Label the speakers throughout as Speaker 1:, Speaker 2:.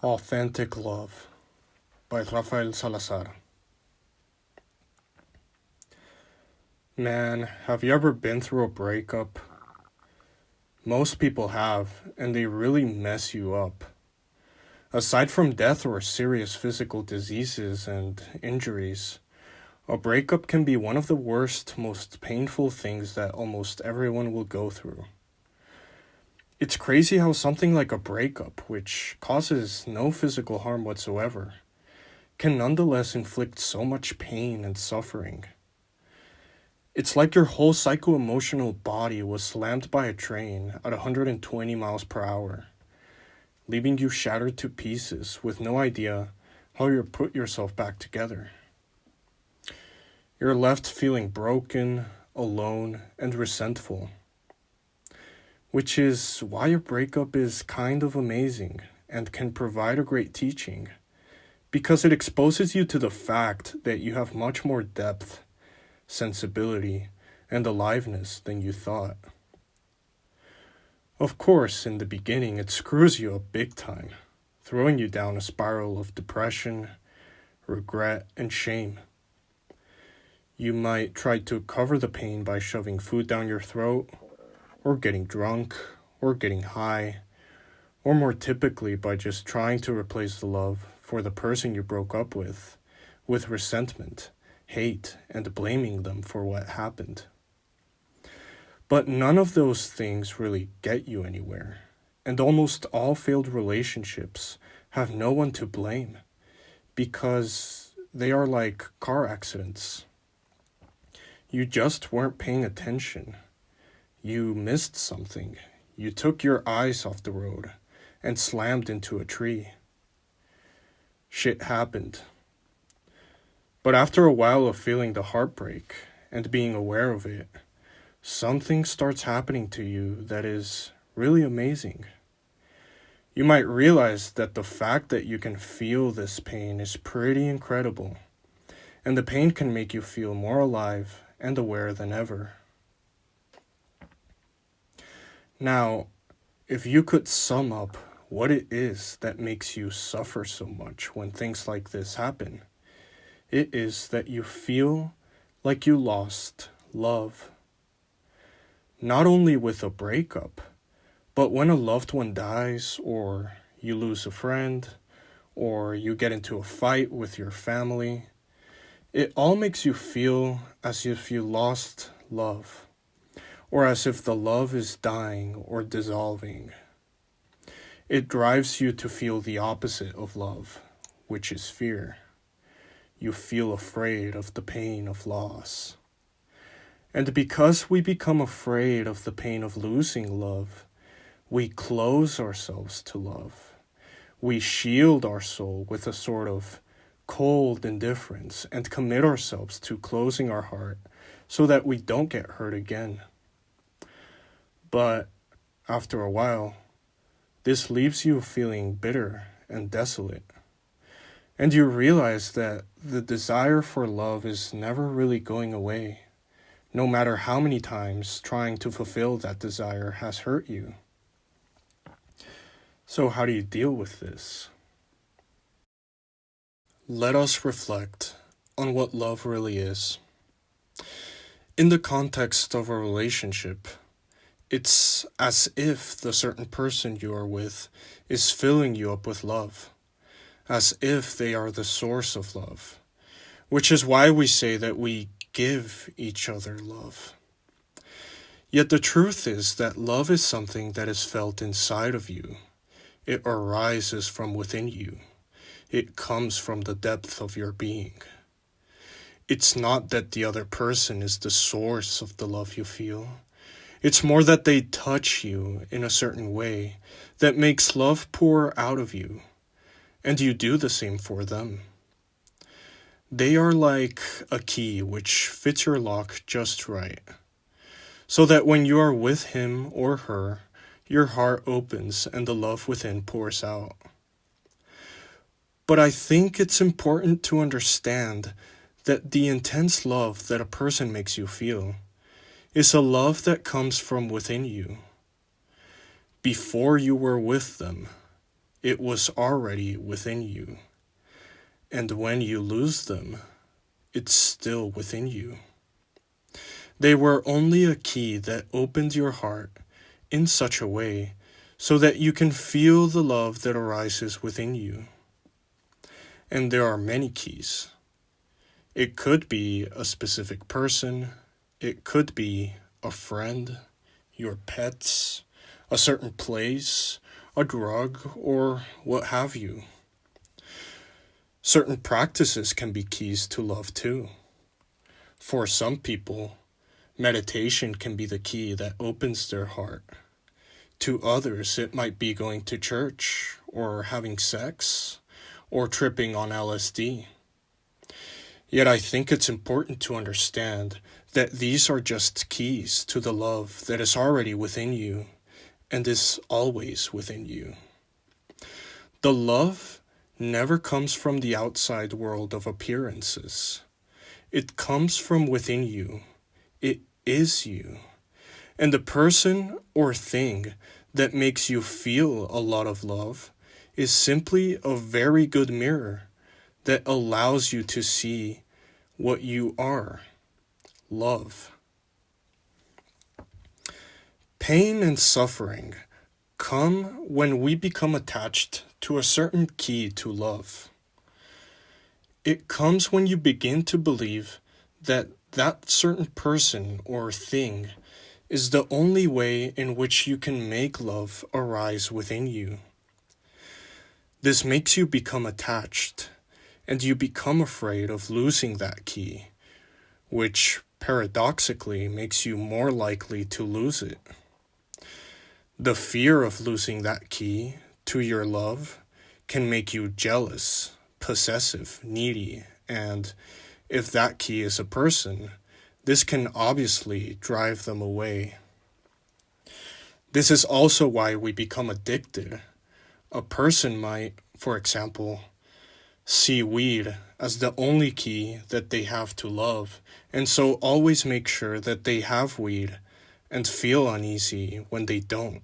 Speaker 1: Authentic Love by Rafael Salazar. Man, have you ever been through a breakup? Most people have, and they really mess you up. Aside from death or serious physical diseases and injuries, a breakup can be one of the worst, most painful things that almost everyone will go through. It's crazy how something like a breakup, which causes no physical harm whatsoever, can nonetheless inflict so much pain and suffering. It's like your whole psycho-emotional body was slammed by a train at 120 miles per hour, leaving you shattered to pieces with no idea how you put yourself back together. You're left feeling broken, alone, and resentful, which is why a breakup is kind of amazing and can provide a great teaching, because it exposes you to the fact that you have much more depth, sensibility, and aliveness than you thought. Of course, in the beginning, it screws you up big time, throwing you down a spiral of depression, regret, and shame. You might try to cover the pain by shoving food down your throat, or getting drunk, or getting high, or more typically by just trying to replace the love for the person you broke up with resentment, hate, and blaming them for what happened. But none of those things really get you anywhere, and almost all failed relationships have no one to blame, because they are like car accidents. You just weren't paying attention. You missed something. You took your eyes off the road and slammed into a tree. Shit happened. But after a while of feeling the heartbreak and being aware of it, something starts happening to you that is really amazing. You might realize that the fact that you can feel this pain is pretty incredible, and the pain can make you feel more alive and aware than ever. Now, if you could sum up what it is that makes you suffer so much when things like this happen, it is that you feel like you lost love. Not only with a breakup, but when a loved one dies, or you lose a friend, or you get into a fight with your family, it all makes you feel as if you lost love, or as if the love is dying or dissolving. It drives you to feel the opposite of love, which is fear. You feel afraid of the pain of loss. And because we become afraid of the pain of losing love, we close ourselves to love. We shield our soul with a sort of cold indifference and commit ourselves to closing our heart so that we don't get hurt again. But after a while, this leaves you feeling bitter and desolate. And you realize that the desire for love is never really going away, no matter how many times trying to fulfill that desire has hurt you. So how do you deal with this? Let us reflect on what love really is. In the context of a relationship, it's as if the certain person you are with is filling you up with love, as if they are the source of love, which is why we say that we give each other love. Yet the truth is that love is something that is felt inside of you. It arises from within you. It comes from the depth of your being. It's not that the other person is the source of the love you feel. It's more that they touch you in a certain way that makes love pour out of you, and you do the same for them. They are like a key which fits your lock just right, so that when you are with him or her, your heart opens and the love within pours out. But I think it's important to understand that the intense love that a person makes you feel is a love that comes from within you. Before you were with them, It was already within you. And when you lose them, it's still within you. They were only a key that opened your heart in such a way so that you can feel the love that arises within you. And there are many keys. It could be a specific person, it could be a friend, your pets, a certain place, a drug, or what have you. Certain practices can be keys to love too. For some people, meditation can be the key that opens their heart. To others, it might be going to church, or having sex, or tripping on LSD. Yet I think it's important to understand that these are just keys to the love that is already within you and is always within you. The love never comes from the outside world of appearances. It comes from within you. It is you. And the person or thing that makes you feel a lot of love is simply a very good mirror that allows you to see what you are, love. Pain and suffering come when we become attached to a certain key to love. It comes when you begin to believe that that certain person or thing is the only way in which you can make love arise within you. This makes you become attached, and you become afraid of losing that key, which paradoxically makes you more likely to lose it. The fear of losing that key to your love can make you jealous, possessive, needy, and if that key is a person, this can obviously drive them away. This is also why we become addicted. A person might, for example, see weed as the only key that they have to love, and so always make sure that they have weed and feel uneasy when they don't.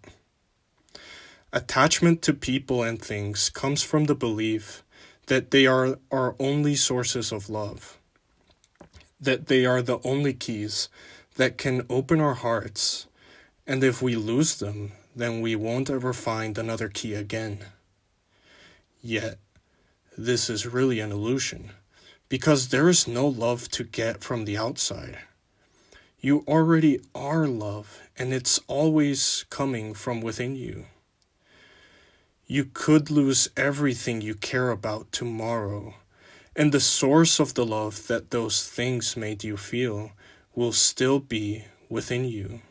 Speaker 1: Attachment to people and things comes from the belief that they are our only sources of love, that they are the only keys that can open our hearts, and if we lose them, then we won't ever find another key again. Yet, this is really an illusion, because there is no love to get from the outside. You already are love, and it's always coming from within you. You could lose everything you care about tomorrow, and the source of the love that those things made you feel will still be within you.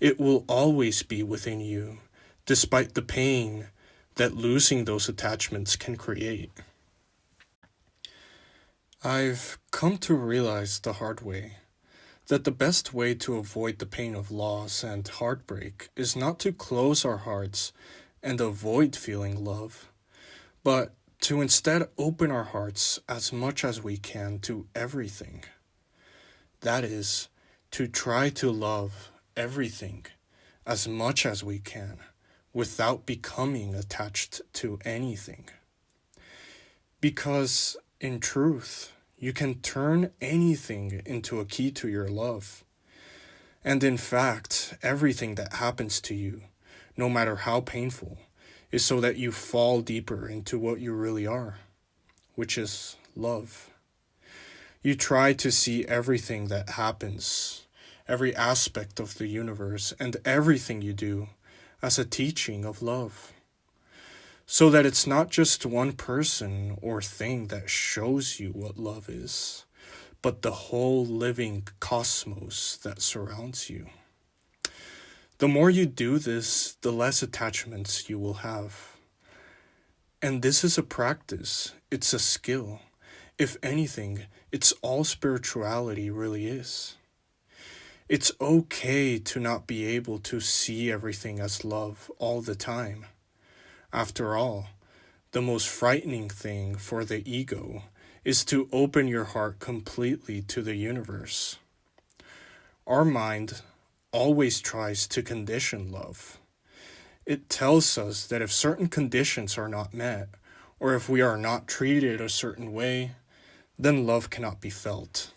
Speaker 1: It will always be within you, despite the pain that losing those attachments can create. I've come to realize the hard way that the best way to avoid the pain of loss and heartbreak is not to close our hearts and avoid feeling love, but to instead open our hearts as much as we can to everything. That is, to try to love everything as much as we can without becoming attached to anything. Because, in truth, you can turn anything into a key to your love. And in fact, everything that happens to you, no matter how painful, is so that you fall deeper into what you really are, which is love. You try to see everything that happens, every aspect of the universe, and everything you do as a teaching of love. So that it's not just one person or thing that shows you what love is, but the whole living cosmos that surrounds you. The more you do this, the less attachments you will have. And this is a practice, it's a skill. If anything, it's all spirituality really is. It's okay to not be able to see everything as love all the time. After all, the most frightening thing for the ego is to open your heart completely to the universe. Our mind always tries to condition love. It tells us that if certain conditions are not met, or if we are not treated a certain way, then love cannot be felt.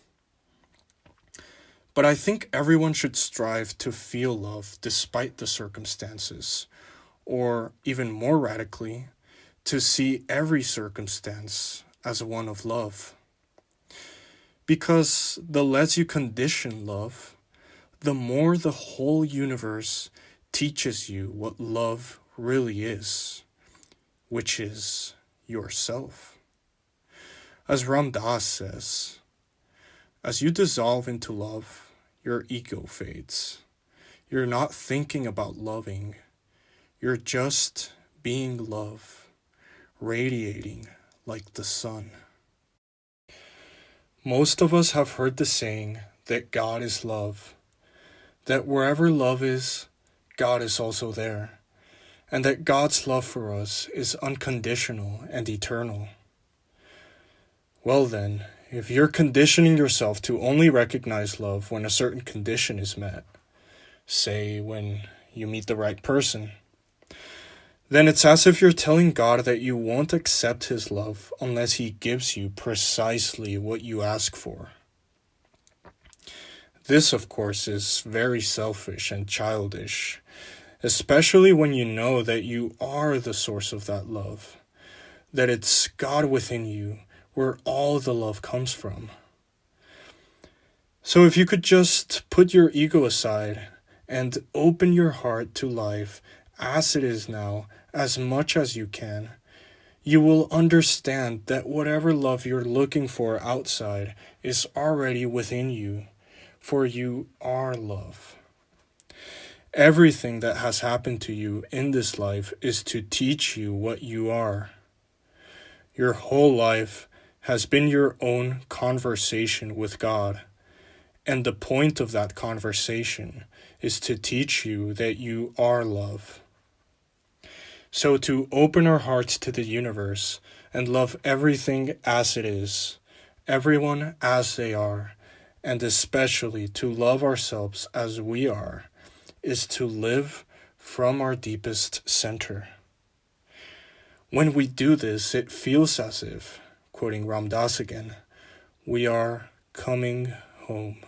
Speaker 1: But I think everyone should strive to feel love despite the circumstances, or even more radically, to see every circumstance as one of love. Because the less you condition love, the more the whole universe teaches you what love really is, which is yourself. As Ram Dass says, as you dissolve into love, your ego fades. You're not thinking about loving. You're just being love, radiating like the sun. Most of us have heard the saying that God is love, that wherever love is, God is also there, and that God's love for us is unconditional and eternal. Well then, if you're conditioning yourself to only recognize love when a certain condition is met, say when you meet the right person, then it's as if you're telling God that you won't accept His love unless He gives you precisely what you ask for. This, of course, is very selfish and childish, especially when you know that you are the source of that love, that it's God within you where all the love comes from. So if you could just put your ego aside and open your heart to life as it is now, as much as you can, you will understand that whatever love you're looking for outside is already within you, for you are love. Everything that has happened to you in this life is to teach you what you are. Your whole life has been your own conversation with God, and the point of that conversation is to teach you that you are love. So to open our hearts to the universe and love everything as it is, everyone as they are, and especially to love ourselves as we are, is to live from our deepest center. When we do this, it feels as if, quoting Ram Dass again, we are coming home.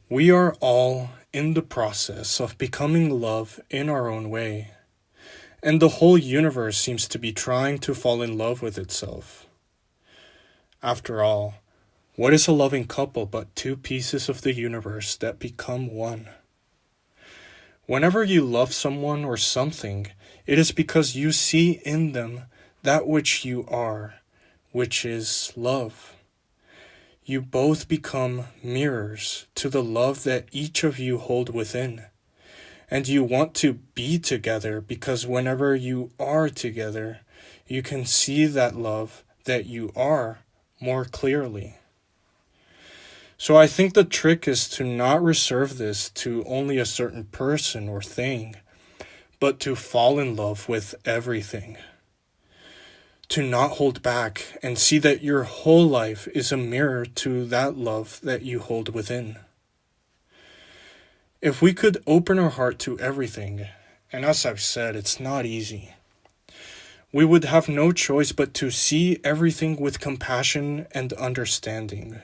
Speaker 1: We are all in the process of becoming love in our own way, and the whole universe seems to be trying to fall in love with itself. After all, what is a loving couple but two pieces of the universe that become one? Whenever you love someone or something, it is because you see in them that which you are, which is love. You both become mirrors to the love that each of you hold within. And you want to be together because whenever you are together, you can see that love that you are more clearly. So I think the trick is to not reserve this to only a certain person or thing, but to fall in love with everything. To not hold back and see that your whole life is a mirror to that love that you hold within. If we could open our heart to everything, and as I've said, it's not easy, we would have no choice but to see everything with compassion and understanding.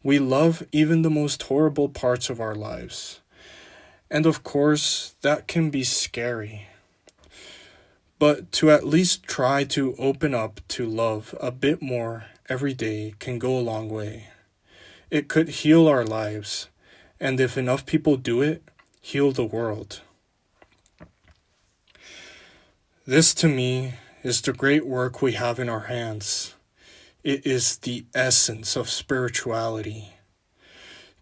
Speaker 1: We love even the most horrible parts of our lives. And of course, that can be scary. But to at least try to open up to love a bit more every day can go a long way. It could heal our lives, and if enough people do it, heal the world. This to me is the great work we have in our hands. It is the essence of spirituality.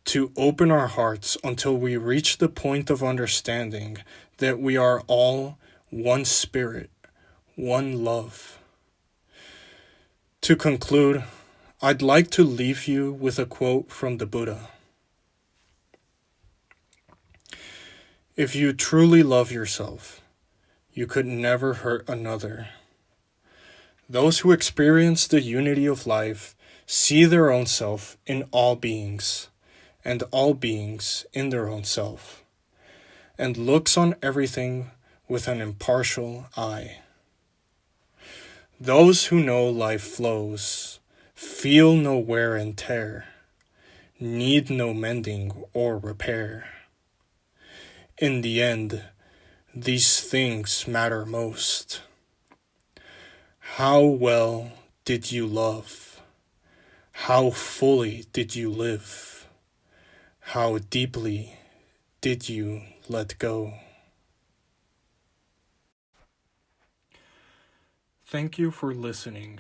Speaker 1: To open our hearts until we reach the point of understanding that we are all one spirit, one love. To conclude, I'd like to leave you with a quote from the Buddha. If you truly love yourself, you could never hurt another. Those who experience the unity of life see their own self in all beings, and all beings in their own self, and looks on everything with an impartial eye. Those who know life flows, feel no wear and tear, need no mending or repair. In the end, these things matter most. How well did you love? How fully did you live? How deeply did you let go? Thank you for listening.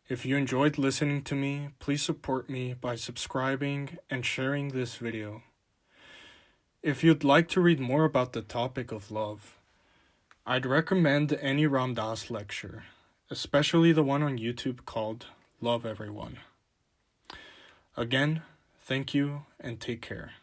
Speaker 1: If you enjoyed listening to me, please support me by subscribing and sharing this video. If you'd like to read more about the topic of love, I'd recommend any Ram Dass lecture, especially the one on YouTube called Love Everyone. Again, thank you and take care.